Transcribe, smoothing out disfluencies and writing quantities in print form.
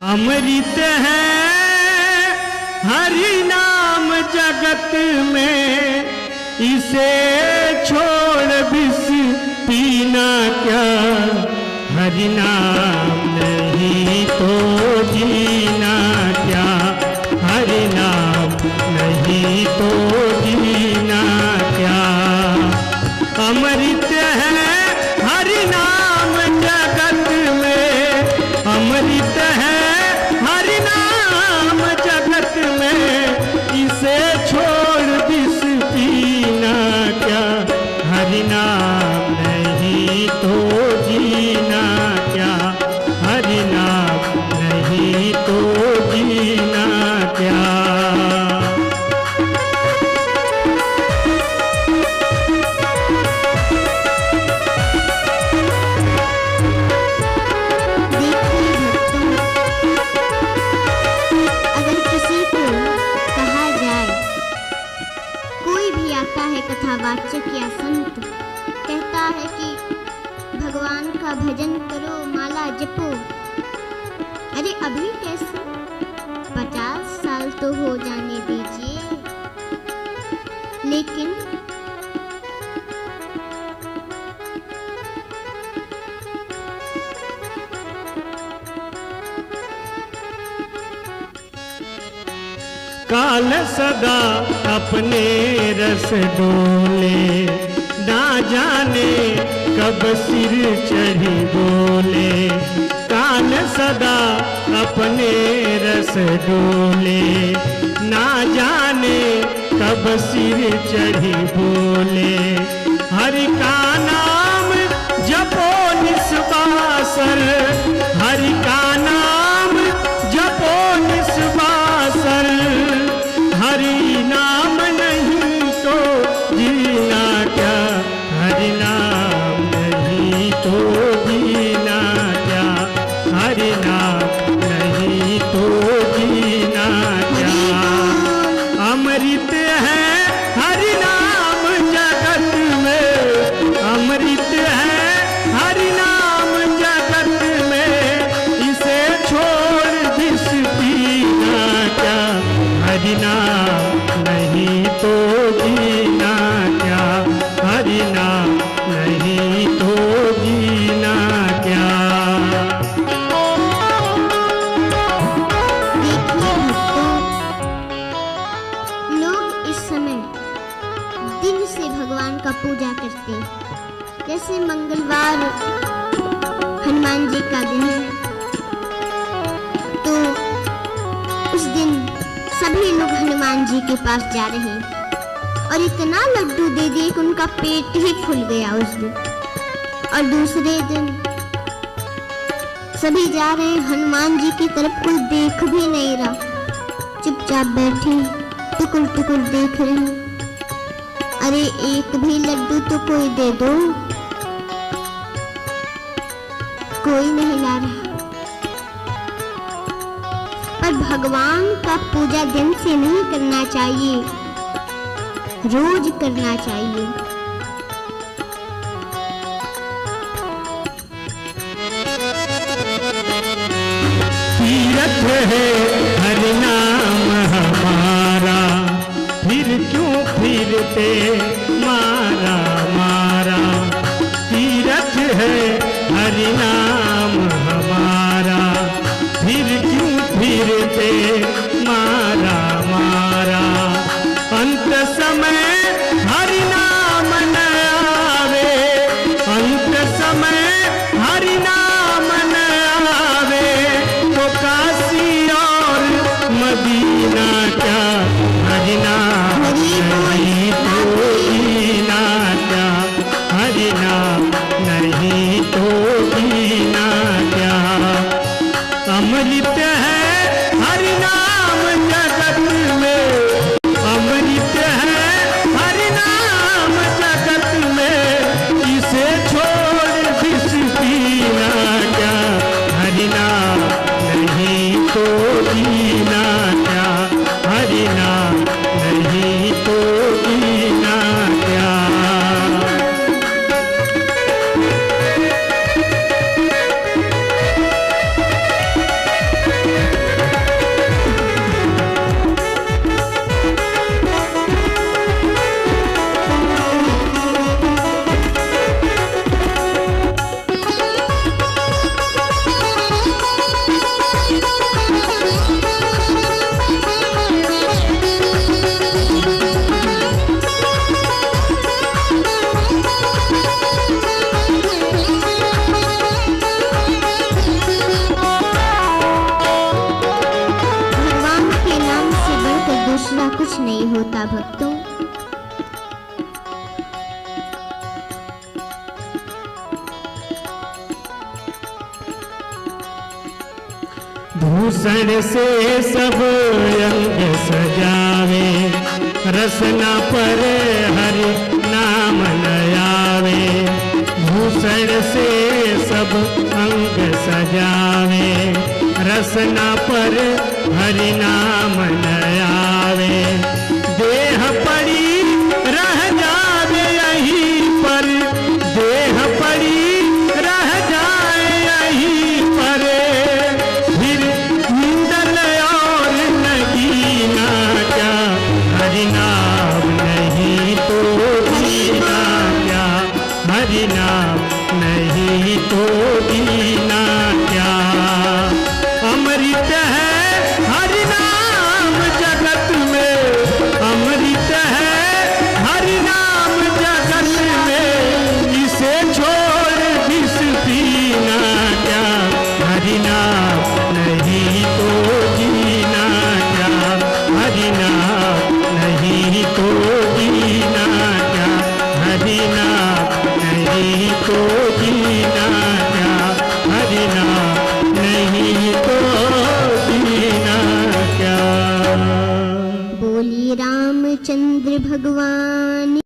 अमृत है हरि नाम जगत में, इसे छोड़ विष पीना क्या। हरि नाम नहीं तो जीना क्या, हरि नाम नहीं तो जीना क्या। अमृत है हरि नाम जगत में, अमृत है हरि नाम जगत में, इसे छोड़ विष पीना क्या। हरि नाम नहीं तो जीना क्या, हरि नाम नहीं तो जीना क्या। कथावाचक या संत कहता है कि भगवान का भजन करो, माला जपो। अरे अभी कैसे, 50 साल तो हो जाने दीजिए। लेकिन काल सदा अपने रस डोले, ना जाने कब सिर चढ़ी बोले। काल सदा अपने रस डोले, ना जाने कब सिर चढ़ी बोले। हरि का नाम जपो निस्वासर, हरि का नाम जपो निस्वासर। हरि नाम नहीं तो जीना क्या, हरि नाम नहीं तो जीना क्या, हरि नाम नहीं तो जीना क्या। अमृत है हरि नाम जगत में, अमृत है हरि नाम जगत में, इसे छोड़ विष पीना क्या। हरि नाम नहीं तो जीना क्या, हरि नाम नहीं तो जीना क्या। देखिए भक्तों, लोग इस समय दिल से भगवान का पूजा करते हैं। जैसे मंगलवार हनुमान जी का दिन है, तो उस दिन सभी लोग हनुमान जी के पास जा रहे हैं और इतना लड्डू दे दिए कि उनका पेट ही फूल गया उस दिन। और दूसरे दिन सभी जा रहे हैं हनुमान जी की तरफ, कोई देख भी नहीं रहा, चुपचाप बैठे टुकुर टुकुर देख रहे हैं। अरे एक भी लड्डू तो कोई दे दो, कोई नहीं ला रहा। पर भगवान का पूजा दिन से नहीं करना चाहिए, रोज करना चाहिए। तीरथ है हरि नाम हमारा, फिर क्यों फिरते मारा मारा। तीरथ है हरि नाम हमारा, फिर क्यों फिरते मारा मारा। अंत समय हरि नाम न आवे, अंत समय हरि नाम न आवे, तो काशी और मदीना क्या। हरि नाम नहीं तो जीना क्या, हरि नाम नहीं तो जीना क्या। अमृत है हरि नाम जगत में, अमृत है हरि नाम जगत में, इसे छोड़ विष पीना क्या। हरि नाम नहीं तो जीना क्या, हरि नाम नहीं तो जीना क्या। क्या भक्तों, भूषण से सब अंग सजावे, रसना पर हरि नाम नयावे। भूषण से सब अंग सजावे, रसना पर हरि नाम नयावे। देह पड़ी रह जावे यहीं पर, देह पड़ी रह जाए यहीं पर, फिर निंदन और नगीना क्या, हरि नाम नहीं तो जीना क्या, हरि नाम नहीं तो जीना क्या। अमृत है हरि नाम जगत में, अमृत है हरि नाम जगत में, इसे छोड़ विष पीना क्या, हरि नाम नहीं तो जीना क्या, हरि नाम नहीं तो जीना क्या, हरि नाम नहीं तो जीना क्या, हरि नाम नहीं तो जीना क्या। बोली रामचंद्र भगवान